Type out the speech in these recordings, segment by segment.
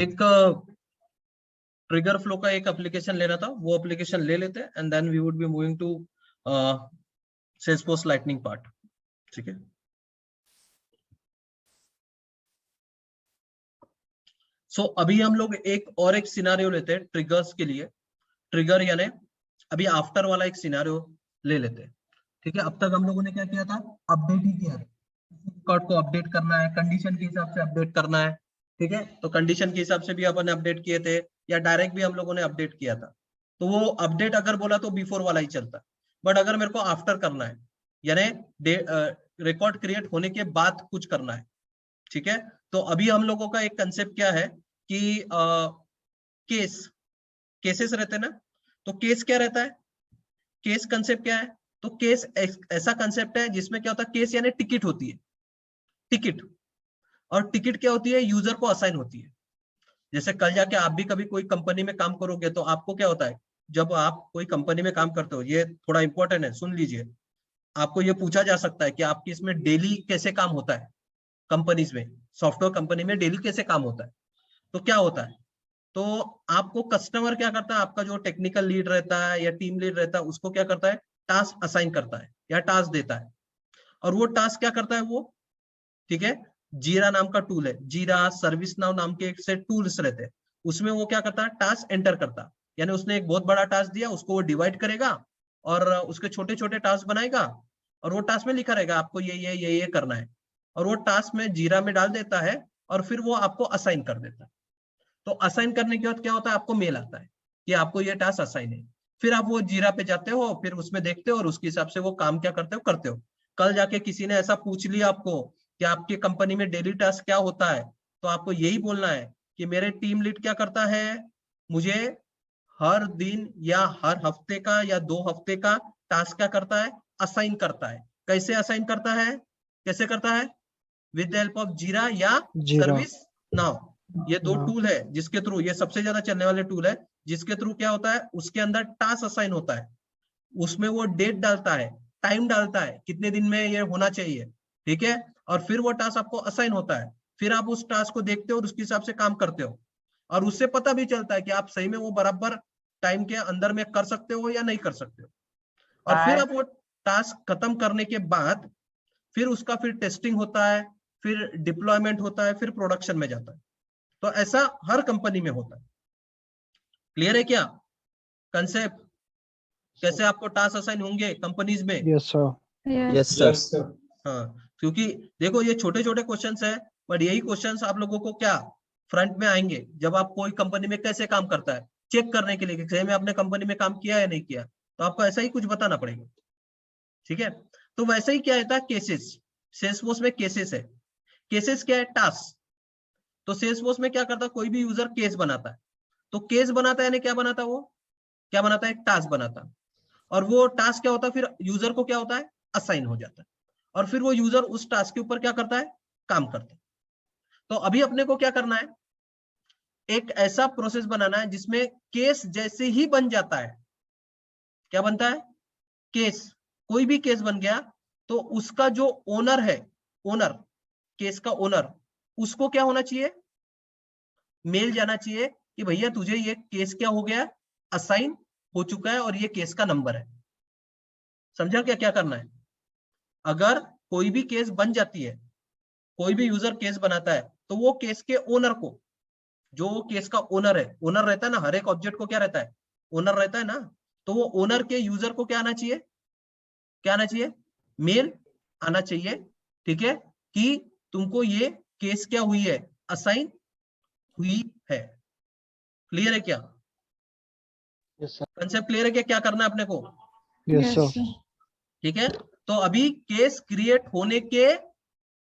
एक trigger flow का एक एप्लीकेशन लेना था, वो एप्लीकेशन ले लेते हैं and then we would be moving to Salesforce Lightning part. ठीक है, सो अभी हम लोग एक सिनारियो लेते हैं ट्रिगर्स के लिए। ट्रिगर यानी अभी आफ्टर वाला एक सिनारियो ले लेते हैं। ठीक है, अब तक हम लोगों ने क्या किया था, अपडेट ही किया, रिकॉर्ड को अपडेट करना है, कंडीशन के हिसाब से अपडेट करना है। ठीक है, तो कंडीशन के हिसाब से भी अपन ने अपडेट किए थे, या डायरेक्ट भी हम लोगों ने अपडेट किया था। तो वो अपडेट अगर बोला तो बिफोर वाला ही चलता, बट अगर मेरे को आफ्टर करना है यानी रिकॉर्ड क्रिएट होने के बाद कुछ करना है। ठीक है, तो अभी हम लोगों का एक कंसेप्ट क्या है कि केसेस रहते हैं ना, तो केस क्या रहता है, केस कंसेप्ट क्या है, तो केस ऐसा कंसेप्ट है जिसमें क्या होता है, केस यानी टिकट होती है, टिकट। और टिकट क्या होती है, यूजर को असाइन होती है। जैसे कल जाके आप भी कभी कोई कंपनी में काम करोगे तो आपको क्या होता है, जब आप कोई कंपनी में काम करते हो, ये थोड़ा इंपॉर्टेंट है, सुन लीजिए। आपको ये पूछा जा सकता है कि आपकी इसमें डेली कैसे काम होता है, कंपनीज में, सॉफ्टवेयर कंपनी में डेली कैसे काम होता है। तो क्या होता है, तो आपको कस्टमर क्या करता है, आपका जो टेक्निकल लीड रहता है या टीम लीड रहता है, उसको क्या करता है, टास्क असाइन करता है या टास्क देता है। और वो टास्क क्या करता है वो, ठीक है, जीरा नाम का टूल है, जीरा सर्विस नाउ नाम के एक सेट टूल्स रहते हैं, उसमें वो क्या करता है, टास्क एंटर करता है। यानी उसने एक बहुत बड़ा टास्क दिया, उसको वो डिवाइड करेगा और उसके छोटे छोटे टास्क बनाएगा, और वो टास्क में लिखा रहेगा आपको ये करना है, और वो टास्क में जीरा में डाल देता है, और फिर वो आपको असाइन कर देता है। तो असाइन करने के बाद क्या होता है, आपको मेल आता है कि आपको ये टास्क असाइन है। फिर आप वो जीरा पे जाते हो, फिर उसमें देखते हो और उसके हिसाब से वो काम क्या करते हो। कल जाके किसी ने ऐसा पूछ लिया आपको कि आपकी कंपनी में डेली टास्क क्या होता है, तो आपको यही बोलना है कि मेरे टीम लीड क्या करता है, मुझे हर दिन या हर हफ्ते का या 2 हफ्ते का टास्क क्या करता है, असाइन करता है। कैसे असाइन करता है, कैसे करता है, विद द हेल्प ऑफ जीरा या जीरा सर्विस नाउ। ये दो टूल है जिसके थ्रू, ये सबसे ज्यादा चलने वाले टूल है, जिसके थ्रू क्या होता है, उसके अंदर टास्क असाइन होता है, उसमें वो डेट डालता है, टाइम डालता है, कितने दिन में ये होना चाहिए। ठीक है, और फिर वो टास्क आपको असाइन होता है, फिर आप उस टास्क को देखते हो और उसके हिसाब से काम करते हो, और उससे पता भी चलता है कि आप सही में वो बराबर टाइम के अंदर में कर सकते हो या नहीं कर सकते हो। और फिर आप वो टास्क खत्म करने के बाद फिर उसका फिर टेस्टिंग होता है, फिर डिप्लॉयमेंट होता है, फिर प्रोडक्शन में जाता है। तो ऐसा हर कंपनी में होता है। क्लियर है क्या कंसेप्ट, कैसे आपको टास्क असाइन होंगे कंपनीज में। Yes sir yes sir. हाँ, क्योंकि देखो ये छोटे छोटे क्वेश्चंस है, बट यही क्वेश्चंस आप लोगों को क्या फ्रंट में आएंगे, जब आप कोई कंपनी में कैसे काम करता है चेक करने के लिए कि सही में आपने कंपनी में काम किया या नहीं किया, तो आपको ऐसा ही कुछ बताना पड़ेगा। ठीक है, तो वैसे ही क्या रहता है, केसेस, सेल्सफोर्स में केसेस है। केसेस क्या है, टास्क। तो सेल्सफोर्स में क्या करता है, कोई भी यूजर केस बनाता है, तो केस बनाता है यानी क्या बनाता है, वो क्या बनाता है, एक टास्क बनाता है, और वो टास्क क्या होता है, फिर यूजर को क्या होता है, असाइन हो जाता है, और फिर वो यूजर उस टास्क के ऊपर क्या करता है, काम करता है। तो अभी अपने को क्या करना है, एक ऐसा प्रोसेस बनाना है जिसमें केस जैसे ही बन जाता है, क्या बनता है, केस, कोई भी केस बन गया तो उसका जो ओनर है, ओनर, केस का ओनर, उसको क्या होना चाहिए, मेल जाना चाहिए कि भैया तुझे ये केस क्या हो गया, असाइन हो चुका है और ये केस का नंबर है। समझा क्या क्या करना है। अगर कोई भी केस बन जाती है, कोई भी यूजर केस बनाता है, तो वो केस के ओनर को, जो केस का ओनर है, ओनर रहता है ना, हर एक ऑब्जेक्ट को क्या रहता है, ओनर रहता है ना, तो वो ओनर के यूजर को क्या आना चाहिए, क्या आना चाहिए, मेल आना चाहिए। ठीक है, कि तुमको ये केस क्या हुई है, असाइन हुई है। क्लियर है क्या, यस सर कंसेप्ट क्लियर है क्या, क्या करना है अपने को। यस सर ठीक है, तो अभी केस क्रिएट होने के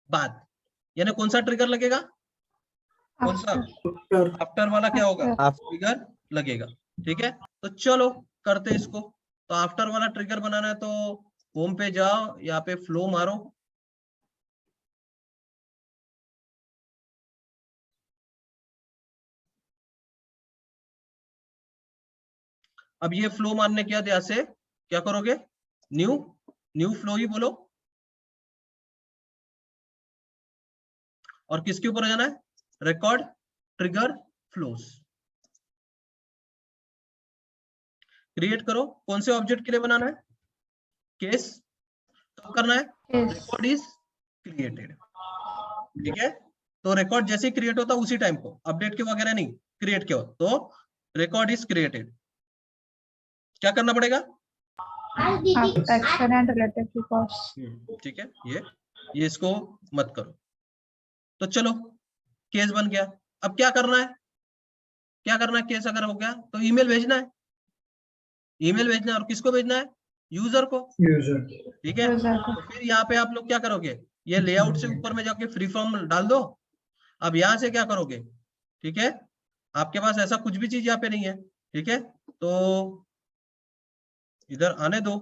बाद यानी कौन सा ट्रिगर लगेगा, कौन सा, आफ्टर वाला क्या होगा, ट्रिगर लगेगा। ठीक है, तो चलो करते इसको। तो आफ्टर वाला ट्रिगर बनाना है तो होम पे जाओ, यहाँ पे फ्लो मारो, अब ये फ्लो मारने के बाद यहाँ से क्या करोगे, न्यू, न्यू फ्लो ही बोलो, और किसके ऊपर जाना है, रिकॉर्ड ट्रिगर फ्लोज। क्रिएट करो, कौन से ऑब्जेक्ट के लिए बनाना है? केस। कब करना है? Yes. Record is created. ठीक है, तो रिकॉर्ड जैसे ही क्रिएट होता उसी टाइम को, अपडेट के वगैरह नहीं, क्रिएट के हो तो रिकॉर्ड इज क्रिएटेड। क्या करना पड़ेगा? Action and related records. ठीक है, ये इसको मत करो। तो चलो केस बन गया, अब क्या करना है? क्या करना है? केस अगर हो गया तो ईमेल भेजना है, ईमेल भेजना है, और किसको भेजना है? यूजर को। यूजर। ठीक है, तो फिर यहाँ पे आप लोग क्या करोगे? ये लेआउट से ऊपर में जाके फ्री फॉर्म डाल दो। अब यहाँ से क्या करोगे? ठीक है, आपके पास ऐसा कुछ भी चीज यहाँ पे नहीं है। ठीक है, तो इधर आने दो,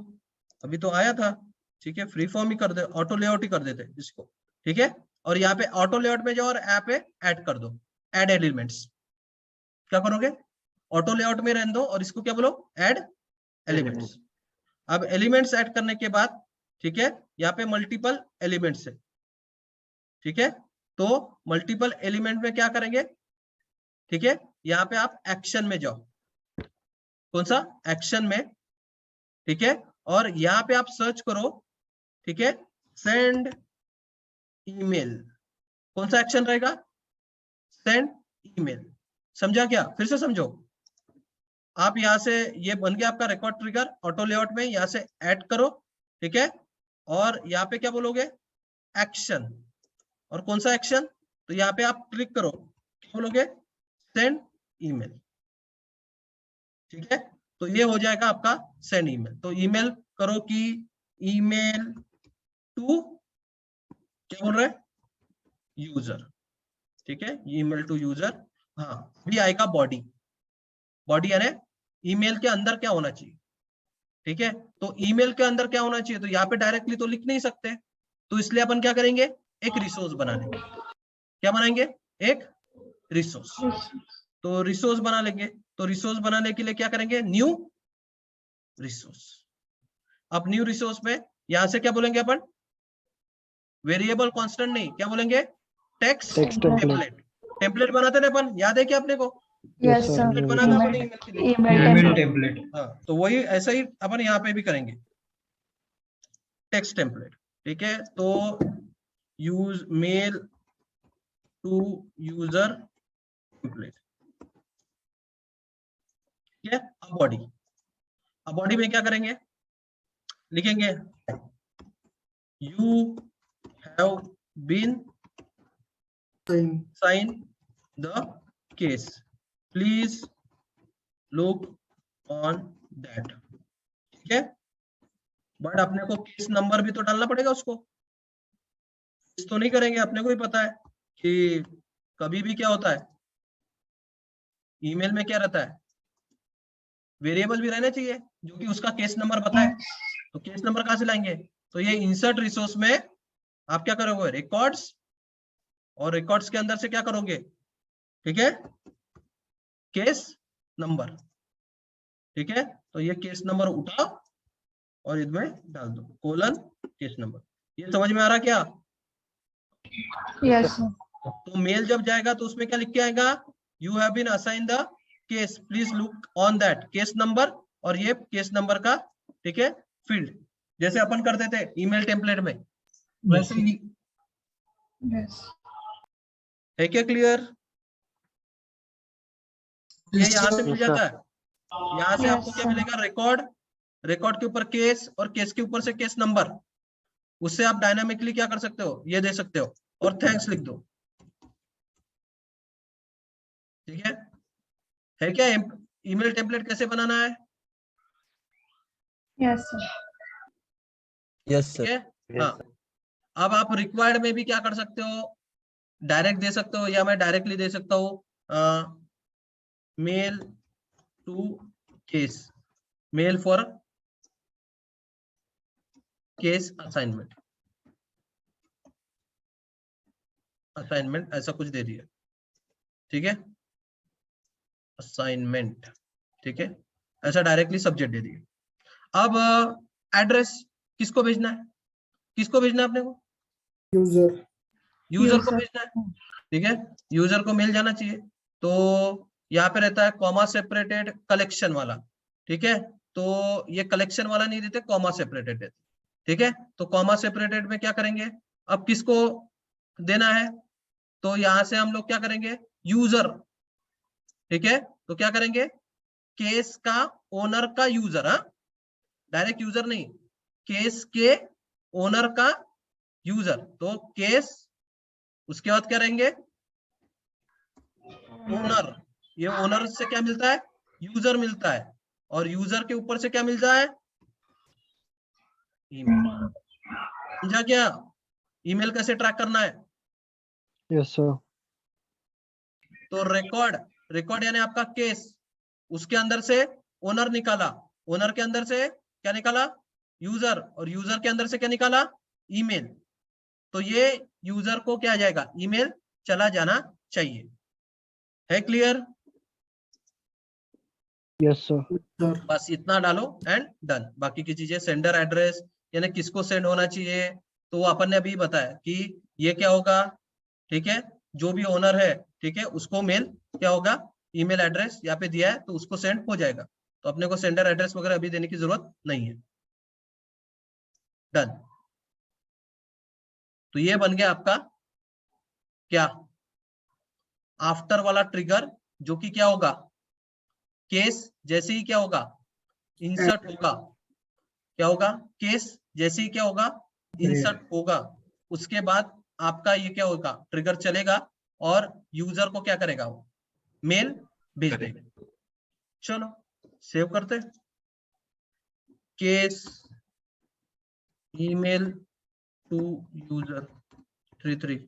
अभी तो आया था। ठीक है, फ्री फॉर्म ही कर दे, ऑटो लेआउट ही कर देते इसको। ठीक है, और यहाँ पे ऑटो लेआउट में जाओ और ऐप पे ऐड कर दो, ऐड एलिमेंट्स। क्या करोगे? ऑटो लेआउट में रहने दो और इसको क्या बोलो? Add elements. अब एलिमेंट्स ऐड करने के बाद, ठीक है, यहाँ पे मल्टीपल एलिमेंट्स है। ठीक है, तो मल्टीपल एलिमेंट में क्या करेंगे? ठीक है, यहाँ पे आप एक्शन में जाओ। कौन सा? एक्शन में। ठीक है, और यहाँ पे आप सर्च करो। ठीक है, सेंड ईमेल। कौन सा एक्शन रहेगा? Send email. समझा क्या? फिर से समझो। आप यहाँ से, ये बन गया आपका रिकॉर्ड ट्रिगर, ऑटो लेआउट में यहाँ से ऐड करो। ठीक है, और यहाँ पे क्या बोलोगे? एक्शन। और कौन सा एक्शन? तो यहाँ पे आप क्लिक करो, क्या बोलोगे? Send email. ठीक है, तो ये हो जाएगा आपका सेंड ईमेल। तो ईमेल करो कि ईमेल टू, क्या बोल रहे हैं? यूजर। ठीक है, ईमेल टू यूजर। हाँ, भी आएगा बॉडी। बॉडी यानी ईमेल के अंदर क्या होना चाहिए। ठीक है, तो ईमेल के अंदर क्या होना चाहिए? तो यहाँ पे डायरेक्टली तो लिख नहीं सकते, तो इसलिए अपन क्या करेंगे? एक रिसोर्स बना लेंगे। क्या बनाएंगे? एक रिसोर्स। तो रिसोर्स बना लेंगे। तो रिसोर्स बनाने के लिए क्या करेंगे? New resource. अब न्यू रिसोर्स में यहां से क्या बोलेंगे अपन? वेरिएबल कांस्टेंट नहीं, क्या बोलेंगे? Text template. टेम्पलेट बनाते ना अपन, याद है क्या अपने को? Yes, sir. टेम्पलेट बना था अपन ईमेल के लिए। Email template. हाँ, तो वही ऐसा ही अपन यहाँ पे भी करेंगे, टेक्स्ट टेम्पलेट। ठीक है, तो use mail to user template. ठीक है, अब बॉडी। अब बॉडी में क्या करेंगे? लिखेंगे you have been sign the case, please look on that. ठीक है, बट अपने को केस नंबर भी तो डालना पड़ेगा उसको। इस तो नहीं करेंगे, अपने को ही पता है कि कभी भी क्या होता है, ईमेल में क्या रहता है? वेरिएबल भी रहना चाहिए जो कि उसका केस नंबर बताए। तो केस नंबर कहां से लाएंगे? तो ये इंसर्ट रिसोर्स में आप क्या करोगे? रिकॉर्ड्स, और रिकॉर्ड्स के अंदर से क्या करोगे? ठीक है, केस नंबर। ठीक है, तो ये केस नंबर उठाओ और इसमें डाल दो, कोलन केस नंबर। ये समझ में आ रहा क्या? Yes, sir. तो मेल जब जाएगा तो उसमें क्या लिख के आएगा? You have been assign the case, please look on that case number, और ये केस नंबर का, ठीक है, फील्ड, जैसे अपन करते थे ईमेल टेम्पलेट में, वैसे ही। Yes. है क्या क्लियर? ये यहाँ से मिल जाता है। यहाँ से आपको क्या मिलेगा? रिकॉर्ड, रिकॉर्ड के ऊपर केस, और केस के ऊपर से केस नंबर। उससे आप डायनामिकली क्या कर सकते हो? ये दे सकते हो, और थैंक्स लिख दो। ठीक है क्या? ईमेल टेम्पलेट कैसे बनाना है? Yes, sir. यस ठीक सर। है, हाँ। अब आप रिक्वायर्ड में भी क्या कर सकते हो? डायरेक्ट दे सकते हो, या मैं डायरेक्टली दे सकता हूँ mail to case, mail for case assignment, assignment ऐसा कुछ दे दिया। ठीक है, असाइनमेंट। ठीक है, ऐसा डायरेक्टली सब्जेक्ट दे दिया। अब एड्रेस किसको भेजना है? किसको भेजना है अपने को? यूजर। यूजर को भेजना है। ठीक है, यूजर को मेल जाना चाहिए। तो यहाँ पे रहता है कॉमा सेपरेटेड कलेक्शन वाला, ठीक है। तो ये कलेक्शन वाला नहीं देते, कॉमा सेपरेटेड देते, ठीक है। तो कॉमा सेपरेटेड में क्या करेंगे, अब किसको देना है, तो यहां से हम लोग क्या करेंगे, यूजर, ठीक है। तो क्या करेंगे, केस का ओनर का यूजर, हाँ, डायरेक्ट यूजर नहीं, केस के ओनर का यूजर। तो केस, उसके बाद क्या रहेंगे, ओनर। ये ओनर से क्या मिलता है, यूजर मिलता है, और यूजर के ऊपर से क्या मिलता है, ईमेल। समझा क्या, ईमेल कैसे ट्रैक करना है। Yes, sir. तो रिकॉर्ड, रिकॉर्ड यानी आपका केस, उसके अंदर से ओनर निकाला, ओनर के अंदर से क्या निकाला, यूजर, और यूजर के अंदर से क्या निकाला, ईमेल। तो ये यूजर को क्या आ जाएगा, ईमेल चला जाना चाहिए। है क्लियर। Yes, sir. बस इतना डालो एंड डन। बाकी की चीजें, सेंडर एड्रेस यानी किसको सेंड होना चाहिए, तो वो अपन ने अभी बताया कि ये क्या होगा, ठीक है, जो भी ओनर है, ठीक है, उसको मेल क्या होगा, ईमेल एड्रेस यहाँ पे दिया है तो उसको सेंड हो जाएगा। तो अपने को सेंडर एड्रेस वगैरह अभी देने की जरूरत नहीं है। डन। तो ये बन गया आपका क्या, आफ्टर वाला ट्रिगर, जो कि क्या होगा, केस जैसे ही क्या होगा, इंसर्ट होगा, क्या होगा, केस जैसे ही क्या होगा, इंसर्ट होगा, उसके बाद आपका ये क्या होगा, ट्रिगर चलेगा और यूजर को क्या करेगा, वो मेल भेज देगा। चलो सेव करते, case email to user 33,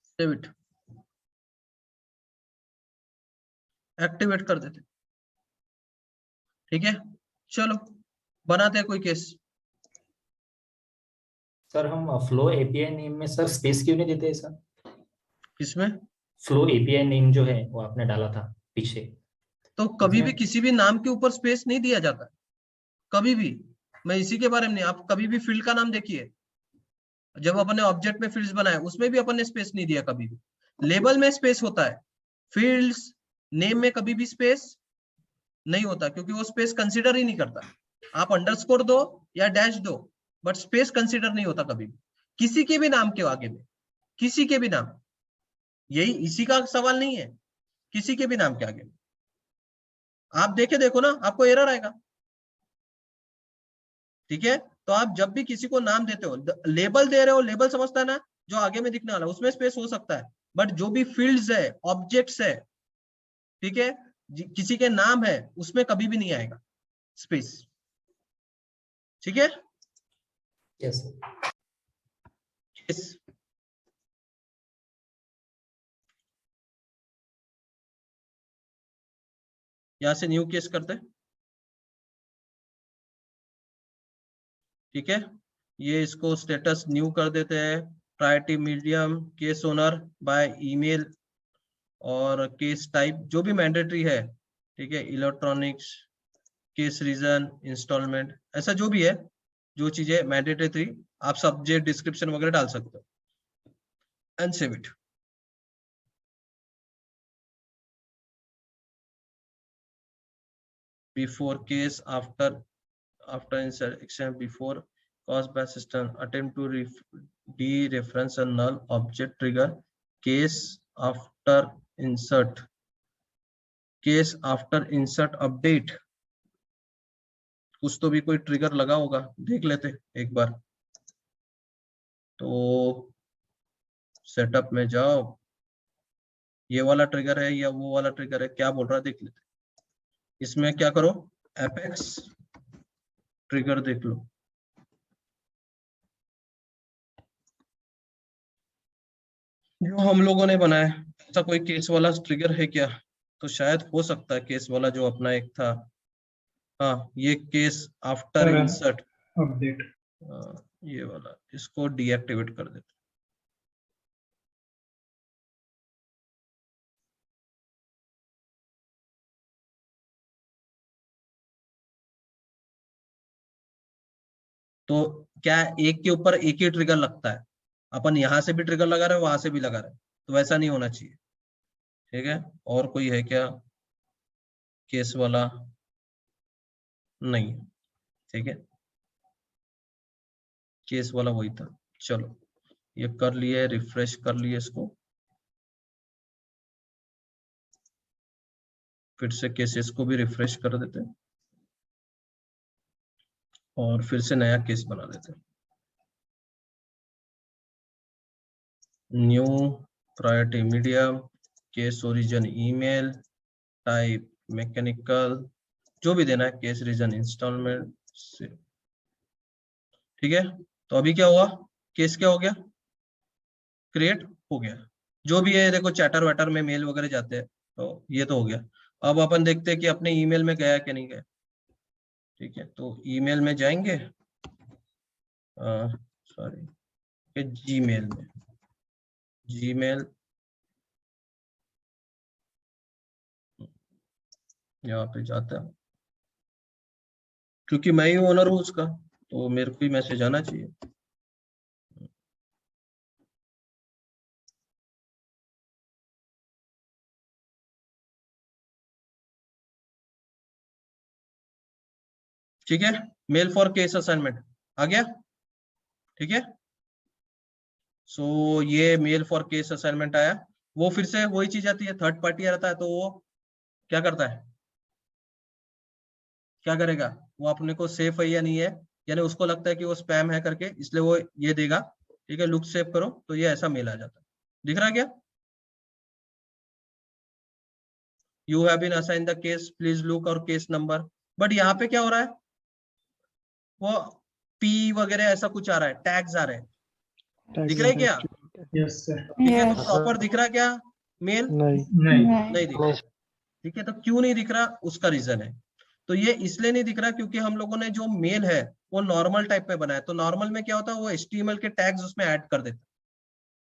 save it, activate कर देते, ठीक है। चलो बनाते हैं कोई केस। सर हम फ्लो एपीआई नेम में सर स्पेस क्यों नहीं देते सर? किसमें, फ्लो एपीआई नेम जो है वो आपने डाला था पीछे, तो कभी भी इसमें किसी भी नाम के ऊपर स्पेस नहीं दिया जाता, कभी भी। मैं इसी के बारे में नहीं, आप कभी भी फील्ड का नाम देखिए, जब अपन ने ऑब्जेक्ट में फील्ड्स बनाए उसमें भी अपन ने स्पेस नहीं दिया कभी भी। लेबल में स्पेस होता है, फील्ड्स नेम में कभी भी स्पेस नहीं होता, क्योंकि वो स्पेस कंसीडर ही नहीं करता। आप अंडरस्कोर दो या डैश दो, बट स्पेस कंसीडर नहीं होता कभी भी, किसी के भी नाम के आगे में, किसी के भी नाम, यही इसी का सवाल नहीं है, किसी के भी नाम के आगे में। आप देखे देखो ना, आपको एरर आएगा, ठीक है। तो आप जब भी किसी को नाम देते हो, लेबल दे रहे हो, लेबल समझता है ना, जो आगे में दिखने वाला, उसमें स्पेस हो सकता है, बट जो भी फील्ड्स है, ऑब्जेक्ट्स है, ठीक है, किसी के नाम है, उसमें कभी भी नहीं आएगा स्पेस, ठीक है। Yes Yes. यहां से न्यू केस करते हैं, ठीक है। ये इसको स्टेटस न्यू कर देते हैं, priority medium, case owner by email, और केस टाइप जो भी मैंडेटरी है, ठीक है, इलेक्ट्रॉनिक्स, केस रीजन, इंस्टॉलमेंट, ऐसा जो भी है, जो चीजें मैंडेटरी थी, आप सब्जेक्ट डिस्क्रिप्शन वगैरह डाल सकते हो and save it. Before case, after insertion, before caused by system attempt to dereference a null object, trigger case after insert, case after insert update। कुछ तो भी कोई ट्रिगर लगा होगा, देख लेते एक बार। तो सेटअप में जाओ, ये वाला ट्रिगर है या वो वाला ट्रिगर है, क्या बोल रहा है देख लेते। इसमें क्या करो, एपेक्स ट्रिगर देख लो, जो हम लोगों ने बनाया, ऐसा कोई केस वाला ट्रिगर है क्या, तो शायद हो सकता है केस वाला जो अपना एक था, हाँ ये केस आफ्टर इंसर्ट अपडेट, ये वाला, इसको डीएक्टिवेट कर देते। तो क्या एक के ऊपर एक ही ट्रिगर लगता है, अपन यहां से भी ट्रिगर लगा रहे हैं, वहां से भी लगा रहे हैं, तो वैसा नहीं होना चाहिए। ठीक है, और कोई है क्या केस वाला? नहीं, ठीक है, केस वाला वही था। चलो ये कर लिए, रिफ्रेश कर लिए इसको, फिर से केसेस को भी रिफ्रेश कर देते हैं और फिर से नया केस बना देते हैं। New priority medium, case origin email, type mechanical, जो भी देना है, केस रीजन इंस्टॉलमेंट से। ठीक है, तो अभी क्या हुआ, केस क्या हो गया, क्रिएट हो गया। जो भी है देखो, चैटर वैटर में मेल वगैरह जाते हैं, तो ये तो हो गया। अब अपन देखते हैं कि अपने ईमेल में गया कि नहीं गया। ठीक है, तो ईमेल में जाएंगे, सॉरी, जीमेल में, जीमेल यहाँ पे जाता है, क्योंकि मैं ही ओनर हूँ उसका, तो मेरे को ही मैसेज आना चाहिए। ठीक है, मेल फॉर केस असाइनमेंट आ गया। ठीक है, सो ये मेल फॉर केस असाइनमेंट आया। वो फिर से वही चीज आती है, थर्ड पार्टी रहता है, तो वो क्या करता है, क्या करेगा, वो अपने को सेफ है या नहीं है, यानी उसको लगता है कि वो स्पैम है करके, इसलिए वो ये देगा। ठीक है, लुक सेव करो, तो ये ऐसा मेल आ जाता है। दिख रहा है क्या, you have been assign the case, please look, और केस नंबर। बट यहाँ पे क्या हो रहा है, वो पी वगैरह ऐसा कुछ आ रहा है, टैग्स आ रहे हैं, दिख रहा है क्या? Yes sir. ठीक है, तो Yes. प्रॉपर दिख रहा है क्या मेल? नहीं नहीं। नहीं दिख रहा। ठीक है, तो क्यों नहीं दिख रहा, उसका रीजन है। तो ये इसलिए नहीं दिख रहा क्योंकि हम लोगों ने जो मेल है वो नॉर्मल टाइप में बनाया, तो नॉर्मल में क्या होता है, वो HTML के टैग्स उसमें ऐड कर देता है।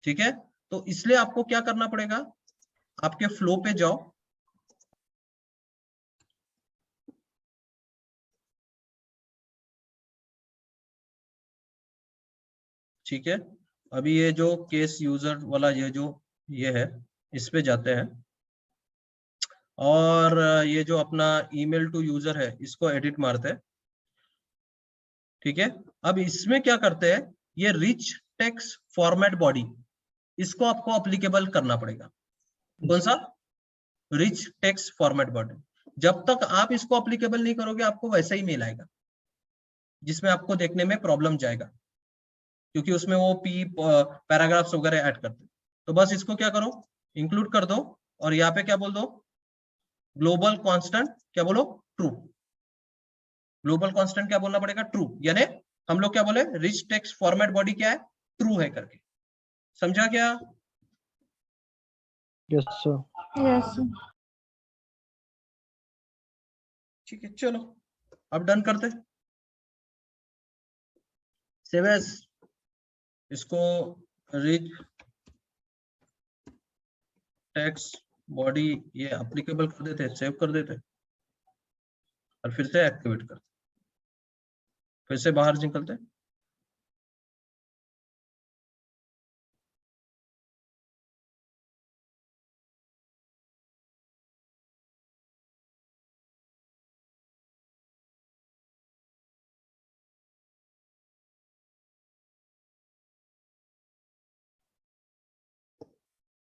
ठीक है, तो इसलिए आपको क्या करना पड़ेगा, आपके फ्लो पे जाओ, ठीक है, अभी ये जो केस यूजर वाला ये है, इस पे जाते हैं, और ये जो अपना ईमेल टू यूजर है इसको एडिट मारते हैं। ठीक है, अब इसमें क्या करते हैं, ये रिच टेक्स्ट फॉर्मेट बॉडी, इसको आपको अप्लीकेबल करना पड़ेगा। कौन सा, रिच टेक्स्ट फॉर्मेट बॉडी। जब तक आप इसको अप्लीकेबल नहीं करोगे, आपको वैसा ही मेल आएगा, जिसमें आपको देखने में प्रॉब्लम जाएगा, क्योंकि उसमें वो पी पैराग्राफ्स वगैरह ऐड करते हैं। तो बस इसको क्या करो, इंक्लूड कर दो, और यहाँ पे क्या बोल दो, ग्लोबल कांस्टेंट, क्या बोलो, ट्रू। ग्लोबल कांस्टेंट क्या बोलना पड़ेगा, ट्रू, यानी हम लोग क्या बोले, रिच टेक्स्ट फॉर्मेट बॉडी क्या है, ट्रू है करके। समझा क्या? Yes sir. Yes. ठीक है, चलो अब डन करते, सेव एज, इसको रिच टेक्स्ट बॉडी ये एप्लीकेबल कर देते, सेव कर देते, और फिर से एक्टिवेट करते, फिर से बाहर निकलते।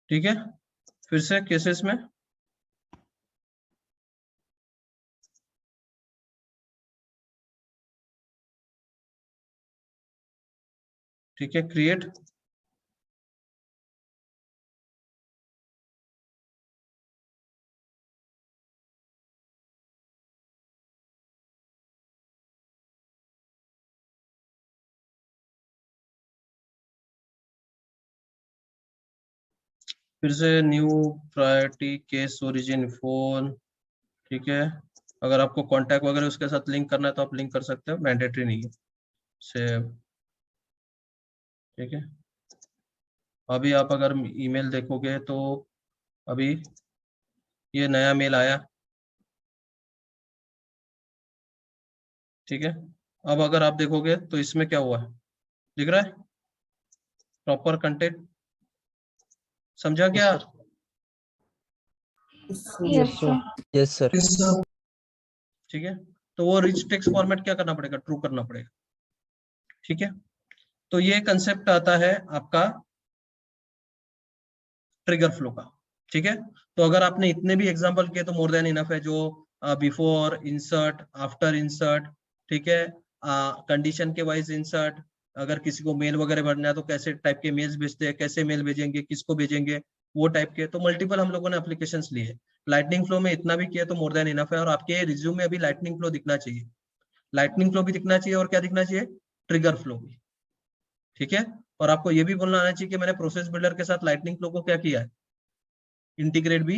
ठीक है, फिर से केसेस में, ठीक है, क्रिएट, फिर से new priority case origin phone. ठीक है, अगर आपको कांटेक्ट वगैरह उसके साथ लिंक करना है तो आप लिंक कर सकते हो, मैंडेटरी नहीं है। सेव, ठीक है, अभी आप अगर ईमेल देखोगे तो अभी ये नया मेल आया। ठीक है, अब अगर आप देखोगे तो इसमें क्या हुआ है, दिख रहा है, प्रॉपर कंटेंट। समझा क्या? Yes, sir. Yes, sir. ठीक है, तो वो रिच टेक्स्ट फॉर्मेट क्या करना पड़ेगा, ट्रू करना पड़ेगा। ठीक है, तो ये कंसेप्ट आता है आपका ट्रिगर फ्लो का। ठीक है, तो अगर आपने इतने भी एग्जांपल किए तो मोर देन इनफ है, जो बिफोर इंसर्ट, आफ्टर इंसर्ट, ठीक है, कंडीशन के वाइज इंसर्ट, अगर किसी को मेल वगैरह भरना है तो कैसे टाइप के मेल्स भेजते हैं, कैसे मेल भेजेंगे, किसको भेजेंगे, वो टाइप के, तो मल्टीपल हम लोगों ने एप्लीकेशंस लिए। लाइटनिंग फ्लो में इतना भी किया तो मोर देन इनफ है, और आपके रिज्यूम में अभी लाइटनिंग फ्लो दिखना चाहिए, लाइटनिंग फ्लो भी दिखना चाहिए, और क्या दिखना चाहिए, ट्रिगर फ्लो भी। ठीक है, और आपको ये भी बोलना आना चाहिए कि मैंने प्रोसेस बिल्डर के साथ लाइटनिंग फ्लो को क्या किया है, इंटीग्रेट भी